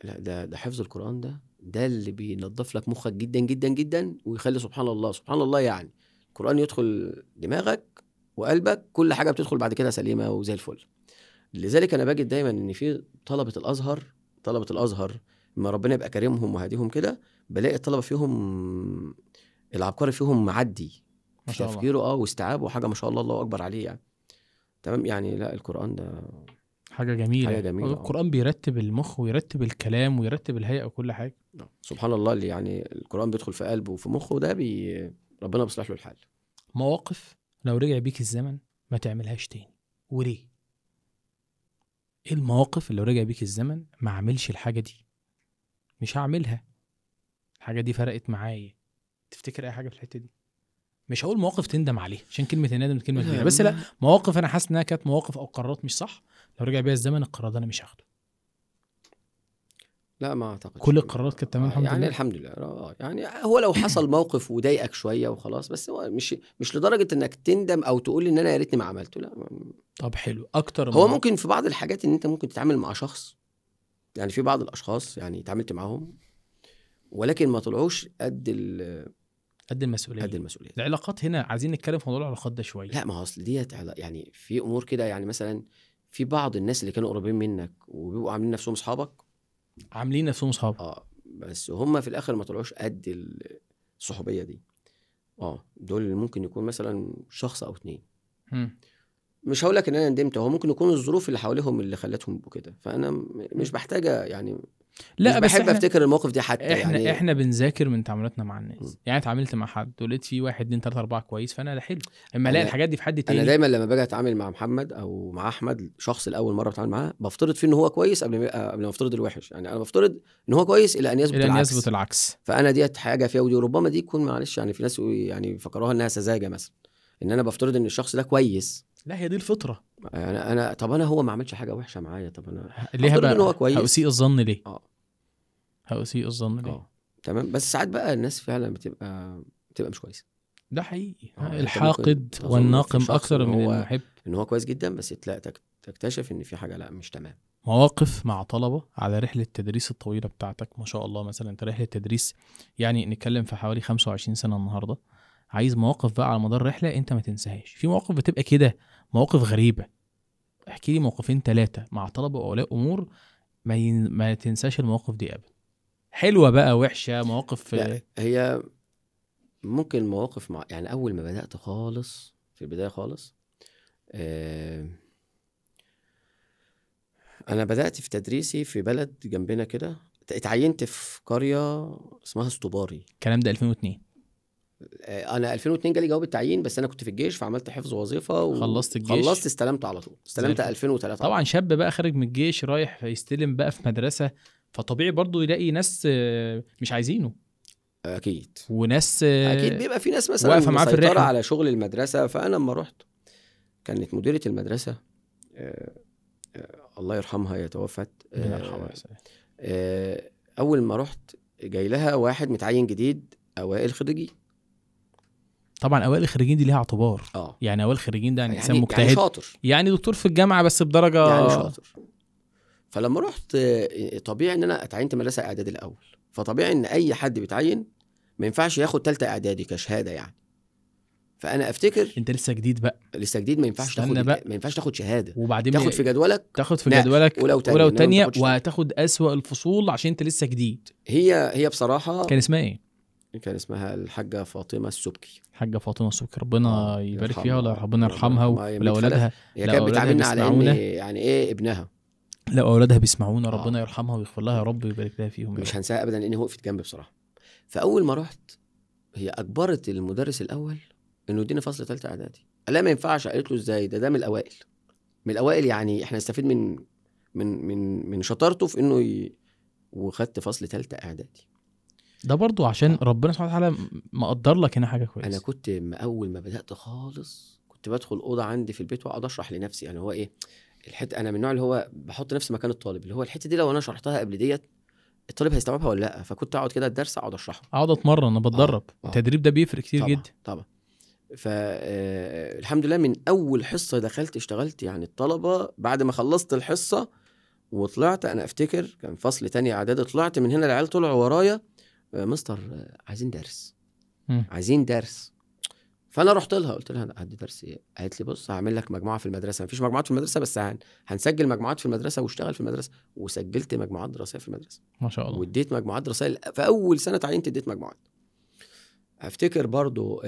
لا ده حفظ القرآن ده اللي بينظف لك مخك جدا جدا جدا، ويخلي سبحان الله سبحان الله يعني القرآن يدخل دماغك وقلبك، كل حاجة بتدخل بعد كده سليمة وزي الفل. لذلك أنا بجد دايما إن في طلبة الأزهر لما ربنا يبقى كريمهم وهديهم كده، بلاقي الطلبة فيهم العبقري فيهم معدي ما في شاء الله. تفكيره واستيعابه، حاجة ما شاء الله الله أكبر عليه يعني. تمام يعني لا القرآن ده حاجة جميلة. حاجة جميلة. القرآن بيرتب المخ ويرتب الكلام ويرتب الهيئة وكل حاجة. سبحان الله اللي يعني القرآن بيدخل في قلبه وفي مخه ده ربنا بيصلح له الحال. مواقف لو رجع بيك الزمن ما تعملهاش تاني، وليه؟ ايه المواقف اللي لو رجع بيك الزمن ما اعملش الحاجة دي، مش هعملها، الحاجة دي فرقت معايا؟ تفتكر اي حاجة في الحتة دي؟ مش هقول مواقف تندم عليها عشان كلمة الندم كلمة كبيرة، بس لا، مواقف انا حاسس انها كانت مواقف او قرارات مش صح، لو رجع بيها الزمن القرار ده انا مش هاخده. لا ما اعتقدش. كل القرارات كانت تمام الحمد يعني لله. الحمد لله يعني هو لو حصل موقف وضايقك شويه وخلاص، بس هو مش لدرجه انك تندم او تقول ان انا يا ريتني ما عملته، لا. طب حلو. اكتر هو ممكن في بعض الحاجات ان انت ممكن تتعامل مع شخص، يعني في بعض الاشخاص يعني اتعاملت معاهم ولكن ما طلعوش قد المسؤولية. المسؤوليه. العلاقات هنا عايزين نتكلم في موضوع العلاقات ده شوية. لا ما هو اصل ديت يعني في امور كده، يعني مثلا في بعض الناس اللي كانوا قريبين منك وبيبقوا عاملين نفسهم اصحابك، عاملين نفسهم اصحاب. بس هم في الاخر ما طلعوش قد الصحوبيه دي. دول ممكن يكون مثلا شخص او اتنين. مش هقول لك ان انا ندمت، هو ممكن يكون الظروف اللي حواليهم اللي خلتهم يبقوا كده، فانا مش بحتاجه يعني. لا مش بس بحب افتكر الموقف دي حتى احنا يعني. احنا بنذاكر من تعاملاتنا مع الناس. يعني اتعاملت مع حد ولقيت فيه 1 2 3 4 كويس، فانا ده حلو. اما الاقي الحاجات دي في حد تاني، انا دايما لما باجي اتعامل مع محمد او مع احمد، شخص الاول مره بتعامل معاه، بفترض فيه ان هو كويس قبل ما افترض الوحش. يعني انا بفترض ان هو كويس الى ان يثبت العكس. فانا ديت حاجه فيها، ودي ربما دي تكون معلش يعني في ناس يعني فكروها انها سذاجه مثلا، ان انا بفترض ان الشخص ده كويس. لا هي دي الفطره. انا طب انا هو ما عملش حاجه وحشه معايا، طب انا ليه افترض ان هو بقى كويس. هأسيء الظن ليه؟ هأسيء الظن ليه؟ تمام. بس ساعات بقى الناس فعلا بتبقى مش كويسه. ده حقيقي. يعني الحاقد والناقم اكثر من المحب. ان هو كويس جدا، بس تكتشف ان في حاجه لا مش تمام. مواقف مع طلبه على رحله التدريس الطويله بتاعتك ما شاء الله، مثلا انت رحله تدريس يعني نتكلم في حوالي 25 سنه النهارده، عايز مواقف بقى على مدار الرحله انت ما تنساهاش. في مواقف بتبقى كده مواقف غريبه، احكي لي موقفين 3 مع طلبه واولياء امور ما تنساش المواقف دي ابدا. حلوه بقى وحشه مواقف. لا هي ممكن مواقف يعني اول ما بدات خالص في البدايه خالص، انا بدات في تدريسي في بلد جنبنا كده، اتعينت في قريه اسمها اسطوباري. الكلام ده 2002. انا 2002 جالي جواب التعيين، بس انا كنت في الجيش فعملت حفظ وظيفه خلصت الجيش، خلصت استلمت على طول، استلمت 2003 طبعا شاب بقى خارج من الجيش رايح يستلم بقى في مدرسه، فطبيعي برضو يلاقي ناس مش عايزينه. اكيد. وناس اكيد بيبقى في ناس مثلا واقفه معاه في مسيطره الرحله. على شغل المدرسه. فانا لما رحت كانت مديره المدرسه الله يرحمها، هي توفت. اول ما رحت جاي لها واحد متعين جديد اوائل خريجين. طبعا اوائل الخريجين دي ليها اعتبار. يعني اوائل الخريجين ده يعني انسان مجتهد، يعني شاطر، يعني دكتور في الجامعه بس بدرجه يعني شاطر. فلما رحت طبيعي ان انا اتعينت مدرسه اعدادي الاول، فطبيعي ان اي حد بيتعين ما ينفعش ياخد ثالثه اعدادي كشهاده يعني. فانا افتكر انت لسه جديد بقى، لسه جديد، ما ينفعش تاخد شهاده، وبعدين تاخد في جدولك ولو تانية وهتاخد اسوأ الفصول عشان انت لسه جديد. هي بصراحه كان اسمها ايه؟ كان اسمها الحاجه فاطمه السبكي. الحاجه فاطمه السبكي، ربنا يبارك فيها ولا ربنا يرحمها ولاولادها. هي كانت بتعاملنا على ان يعني ايه ابنها. لو اولادها بيسمعونا ربنا يرحمها ويغفر لها يا رب ويبارك لها فيهم. مش هنساها ابدا لان هي وقفت جنبي بصراحه. فاول ما رحت هي اجبرت المدرس الاول انه يديني فصل ثالثه اعدادي. لا ما ينفعش. قالت له ازاي؟ ده من الاوائل، من الاوائل، يعني احنا نستفيد من شطارته في انه وخدت فصل ثالثه اعدادي. ده برضو عشان ربنا سبحانه وتعالى مقدر لك هنا حاجه كويسه. انا كنت اول ما بدات خالص كنت بدخل اوضه عندي في البيت واقعد اشرح لنفسي. يعني هو ايه الحته، انا من النوع اللي هو بحط نفسي مكان الطالب، اللي هو الحته دي لو انا شرحتها قبل ديت الطالب هيستوعبها ولا لا. فكنت اقعد كده الدرس اقعد اشرحه، اقعد اتمرن، انا بتدرب. التدريب ده بيفرق كتير جدا طبعا. فالحمد لله من اول حصه دخلت اشتغلت. يعني الطلبه بعد ما خلصت الحصه وطلعت انا افتكر كان فصل تاني اعدادي، طلعت من هنا العيال طلعوا ورايا مستر عايزين درس عايزين درس. فانا رحت لها قلت لها هدي درس ايه؟ قالت لي بص هعمل لك مجموعه في المدرسه، مفيش مجموعات في المدرسه بس هنسجل مجموعات في المدرسه واشتغل في المدرسه. وسجلت مجموعات دراسيه في المدرسه ما شاء الله. واديت مجموعات دراسيه في اول سنه تعينت اديت مجموعات. افتكر برضو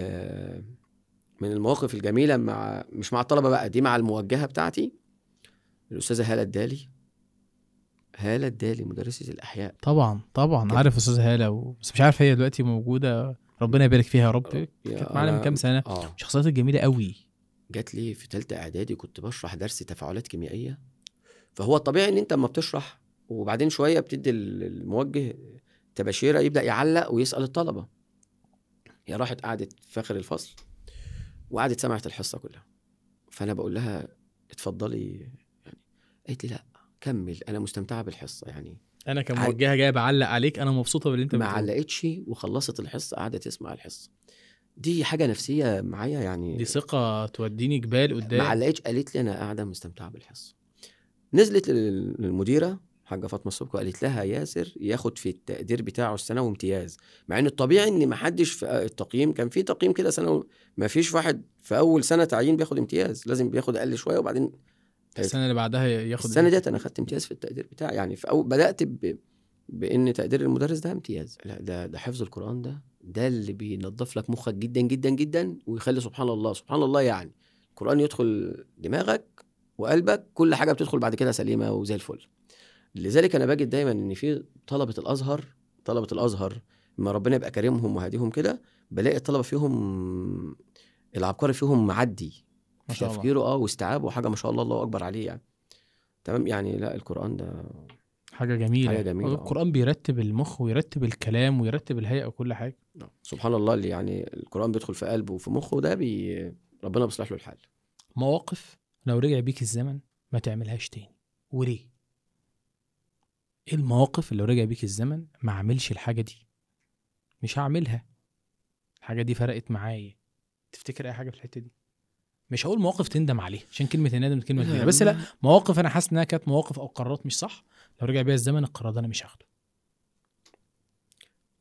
من المواقف الجميله مش مع الطلبه بقى، دي مع الموجهه بتاعتي الاستاذه هاله الدالي مدرسه الاحياء. طبعا كده. عارف استاذ هاله، بس مش عارف هي دلوقتي موجوده، ربنا يبارك فيها يا رب. كانت معانا من كام سنه. شخصيات جميله قوي. جات لي في ثالثه اعدادي كنت بشرح درس تفاعلات كيميائيه، فهو الطبيعي ان انت اما بتشرح وبعدين شويه بتدي الموجه تباشيره يبدا يعلق ويسال الطلبه. هي راحت قعدت في اخر الفصل وقعدت سمعت الحصه كلها، فانا بقول لها اتفضلي يعني. قالت لي لا كمل انا مستمتعه بالحصه يعني. انا كموجهه جايه بعلق عليك، انا مبسوطه باللي انت ما بتقوله. علقتش وخلصت الحصه قعدت تسمع الحصه. دي حاجه نفسيه معايا يعني، دي ثقه توديني جبال قدام. ما علقتش، قالت لي انا قاعده مستمتعه بالحصه. نزلت للمديره حاجه فاطمه السبكي وقالت لها ياسر ياخد في التقدير بتاعه السنوي امتياز، مع ان الطبيعي ان ما حدش في التقييم كان في تقييم كده سنوي، ما فيش واحد في اول سنه تعيين بياخد امتياز، لازم بياخد اقل شويه وبعدين السنه اللي بعدها ياخد. السنه ديت انا خدت امتياز في التقدير بتاعي يعني. في بدات بان تقدير المدرس ده امتياز. لا ده حفظ القران ده اللي بينظف لك مخك جدا جدا جدا ويخلي سبحان الله يعني القران يدخل دماغك وقلبك، كل حاجه بتدخل بعد كده سليمه وزي الفل. لذلك انا باجد دايما ان في طلبه الازهر ما ربنا يبقى كريمهم وهديهم كده، بلاقي الطلبه فيهم العبقري فيهم معدي ما شاء تفكيره واستيعابه حاجه ما شاء الله الله اكبر عليه يعني. تمام يعني. لا القران ده حاجه جميله. القران بيرتب المخ ويرتب الكلام ويرتب الهيئه وكل حاجه. سبحان الله اللي يعني القران بيدخل في قلبه وفي مخه ده ربنا بيصلح له الحال. مواقف لو رجع بيك الزمن ما تعملهاش تاني، وليه؟ ايه المواقف اللي لو رجع بيك الزمن ما اعملش الحاجه دي؟ مش هعملها، الحاجه دي فرقت معايا. تفتكر اي حاجه في الحته دي؟ مش هقول مواقف تندم عليها عشان كلمه الندم كلمه كبيره، بس لا مواقف انا حاسس انها كانت مواقف او قرارات مش صح، لو رجع بيها الزمن القرار ده انا مش هاخده.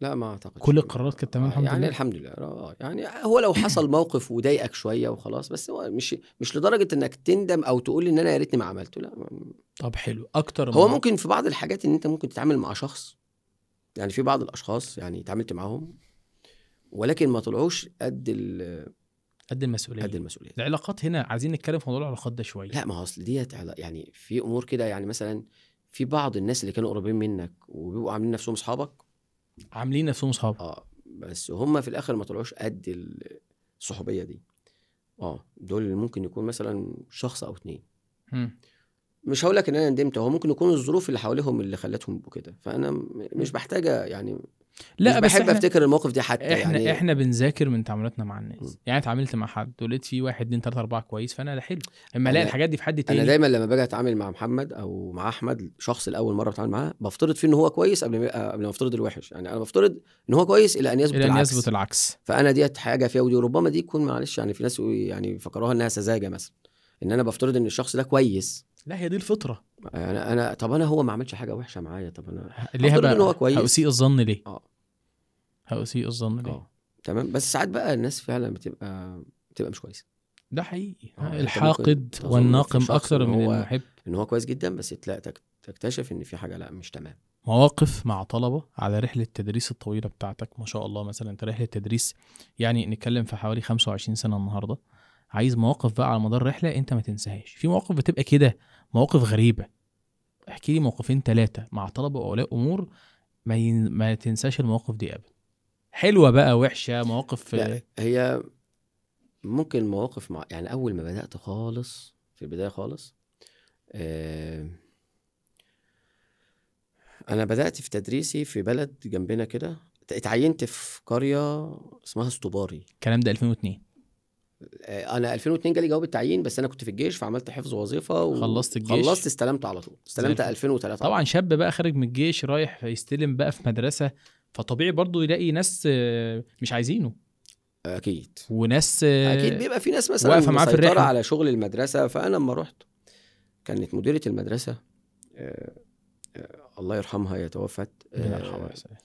لا ما اعتقد كل القرارات كانت تمام الحمد يعني لله. الحمد لله يعني. هو لو حصل موقف وضايقك شويه وخلاص، بس هو مش لدرجه انك تندم او تقول ان انا يا ريتني ما عملته. لا. طب حلو اكتر. هو ممكن في بعض الحاجات ان انت ممكن تتعامل مع شخص، يعني في بعض الاشخاص يعني تعاملت معاهم ولكن ما طلعوش قد المسؤوليه. العلاقات هنا عايزين نتكلم في موضوع العلاقات ده شويه. لا ما هو اصل ديت يعني في امور كده، يعني مثلا في بعض الناس اللي كانوا قريبين منك وبيبقوا عاملين نفسهم اصحابك، بس هم في الاخر ما طلعوش قد الصحوبيه دي. دول ممكن يكون مثلا شخص او اتنين. مش هقول لك ان انا ندمت، هو ممكن يكون الظروف اللي حواليهم اللي خلتهم يبقوا كده، فانا مش بحتاجه يعني. لا مش بحب افتكر الموقف دي حتى احنا بنذاكر من تعاملاتنا مع الناس. يعني اتعاملت مع حد ولقيت فيه 1 2 3 4 كويس، فانا ده حلو. اما الاقي الحاجات دي في حد تاني. انا دايما لما باجي اتعامل مع محمد او مع احمد شخص الاول مره بتعامل معاه بفترض فيه ان هو كويس قبل ما افترض الوحش. يعني انا بفترض ان هو كويس الى ان يثبت العكس. فانا ديت حاجه فيها، ودي ربما دي تكون معلش يعني في ناس يعني فكروها انها سذاجه مثلا، ان انا بفترض ان الشخص ده كويس. لا هي دي الفطره. طب انا هو ما عملش حاجه وحشه معايا، طب انا ليه بقى ان هو كويس؟ هأسيء الظن ليه؟ هأسيء الظن ليه؟ تمام. بس ساعات بقى الناس فعلا بتبقى مش كويسه. ده حقيقي. الحاقد والناقم اكتر من المحب. ان هو كويس جدا بس تكتشف ان في حاجه لا مش تمام. مواقف مع طلبه على رحله التدريس الطويله بتاعتك ما شاء الله. مثلا انت رحله تدريس يعني نتكلم في حوالي 25 سنه النهارده. عايز مواقف بقى على مدار الرحله انت ما تنساهاش. في مواقف بتبقى كده مواقف غريبه. احكي لي موقفين 3 مع طلبه واولياء امور ما تنساش المواقف دي ابدا. حلوه بقى وحشه مواقف. لا هي ممكن مواقف مع يعني اول ما بدات خالص في البدايه خالص. انا بدات في تدريسي في بلد جنبنا كده، اتعينت في قريه اسمها اسطوباري. الكلام ده 2002. انا 2002 جالي جواب التعيين، بس انا كنت في الجيش فعملت حفظ وظيفه خلصت الجيش. خلصت استلمت على طول. استلمت 2003 طبعا. شاب بقى خارج من الجيش رايح يستلم بقى في مدرسه، فطبيعي برضو يلاقي ناس مش عايزينه. اكيد. وناس اكيد بيبقى في ناس مثلا مسيطره على شغل المدرسه. فانا لما رحت كانت مديره المدرسه الله يرحمها، هي توفت. ربنا يرحمها يا سلام.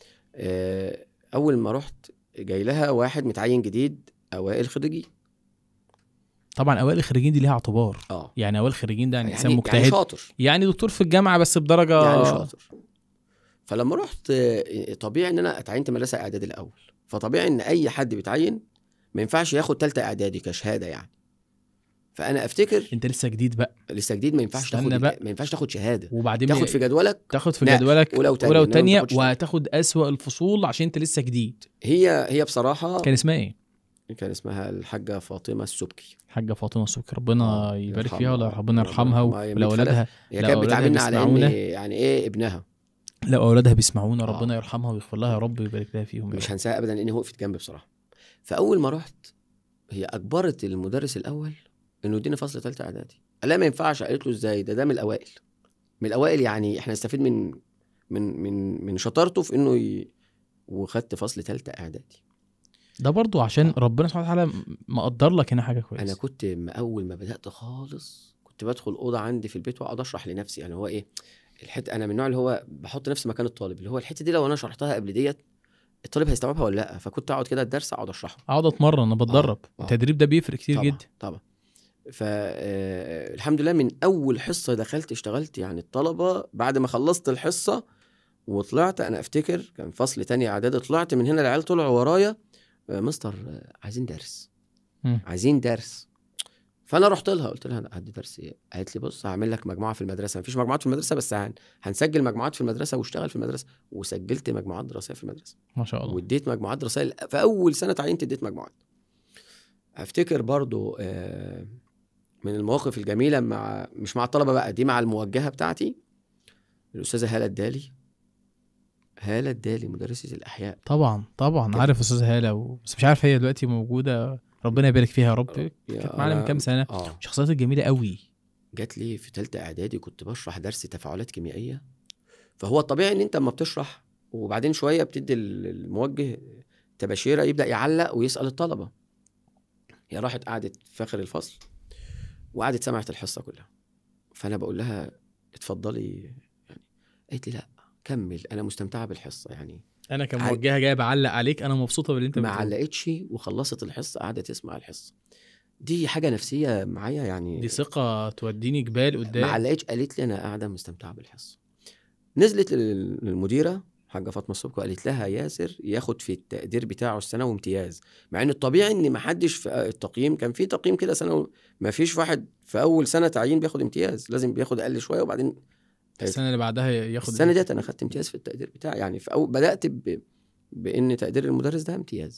اول ما رحت جاي لها واحد متعين جديد اوائل خريجين. طبعا اوائل الخريجين دي ليها اعتبار. يعني اوائل الخريجين ده يعني انسان مجتهد، يعني شاطر، يعني دكتور في الجامعه بس بدرجه، يعني شاطر. فلما رحت طبيعي ان انا اتعينت مدرسه اعدادي الاول، فطبيعي ان اي حد بيتعين ما ينفعش ياخد ثالثه اعدادي كشهاده يعني. فانا افتكر انت لسه جديد بقى، لسه جديد، ما ينفعش تاخد بقى. ما ينفعش تاخد شهاده، وبدين تاخد في جدولك، تاخد في جدولك ولو تانية وهتاخد اسوأ الفصول عشان انت لسه جديد. هي بصراحه كان اسمها ايه؟ كان اسمها الحاجه فاطمه السبكي. الحاجه فاطمه السبكي، ربنا يبارك فيها ولا ربنا يرحمها. ولو اولادها، هي كانت بتعاملنا على ان يعني ايه ابنها. لو اولادها بيسمعونا ربنا يرحمها ويغفر لها يا رب ويبارك لها فيهم. مش هنساها ابدا لان هي وقفت جنبي بصراحه. فاول ما رحت هي اجبرت المدرس الاول انه يديني فصل ثالثه اعدادي. قال لا ما ينفعش. قالت له ازاي؟ ده من الاوائل، من الاوائل، يعني احنا نستفيد من شطارته في انه وخدت فصل ثالثه اعدادي. ده برضو عشان ربنا سبحانه وتعالى مقدر لك هنا حاجه كويسه. انا كنت اول ما بدات خالص كنت بدخل اوضه عندي في البيت واقعد اشرح لنفسي. يعني هو ايه الحته، انا من النوع اللي هو بحط نفسي مكان الطالب، اللي هو الحته دي لو انا شرحتها قبل ديت الطالب هيستوعبها ولا لا. فكنت اقعد كده الدرس اقعد اشرحه، اقعد اتمرن، انا بتدرب. التدريب ده بيفرق كتير طبعًا جدا. طبعا. فالحمد لله من اول حصه دخلت اشتغلت. يعني الطلبه بعد ما خلصت الحصه وطلعت، انا افتكر كان فصل تاني اعدادي، طلعت من هنا العيال طلعوا ورايا مستر عايزين درس، عايزين درس. فانا رحت لها قلت لها هدي درس ايه؟ قالت لي بص هعمل لك مجموعه في المدرسه. مفيش مجموعات في المدرسه بس هنسجل مجموعات في المدرسه واشتغل في المدرسه. وسجلت مجموعات دراسيه في المدرسه ما شاء الله. واديت مجموعات دراسيه في اول سنه تعينت اديت مجموعات. افتكر برضو من المواقف الجميله مش مع الطلبه بقى، دي مع الموجهه بتاعتي الاستاذه هاله الدالي مدرسه الاحياء. طبعا عارف استاذه هاله بس مش عارف هي دلوقتي موجوده، ربنا يبارك فيها يا رب. كانت معانا من كام سنه. شخصيات جميله قوي. جات لي في ثالثه اعدادي كنت بشرح درس تفاعلات كيميائيه. فهو الطبيعي ان انت اما بتشرح وبعدين شويه بتدي الموجه تباشيره يبدا يعلق ويسال الطلبه. هي راحت قعدت في اخر الفصل وقعدت سمعت الحصه كلها. فانا بقول لها اتفضلي يعني. قالت لي لا كمل انا مستمتعه بالحصه. يعني انا كموجهه جايه بعلق عليك، انا مبسوطه باللي انت ما بتقوله. علقتش وخلصت الحصه قعدت تسمع الحصه. دي حاجه نفسيه معايا يعني، دي ثقه توديني جبال قدام. ما علقتش، قالت لي انا قاعده مستمتعه بالحصه. نزلت للمديره حاجه فاطمه السبكي وقالت لها ياسر ياخد في التقدير بتاعه السنوي امتياز. مع ان الطبيعي ان ما حدش في التقييم، كان في تقييم كده سنوي، ما فيش واحد في اول سنه تعيين بياخد امتياز، لازم بياخد اقل شويه وبعدين السنه اللي بعدها ياخد. السنه ديت انا خدت امتياز في التقدير بتاعي. يعني في بدات بان تقدير المدرس ده امتياز.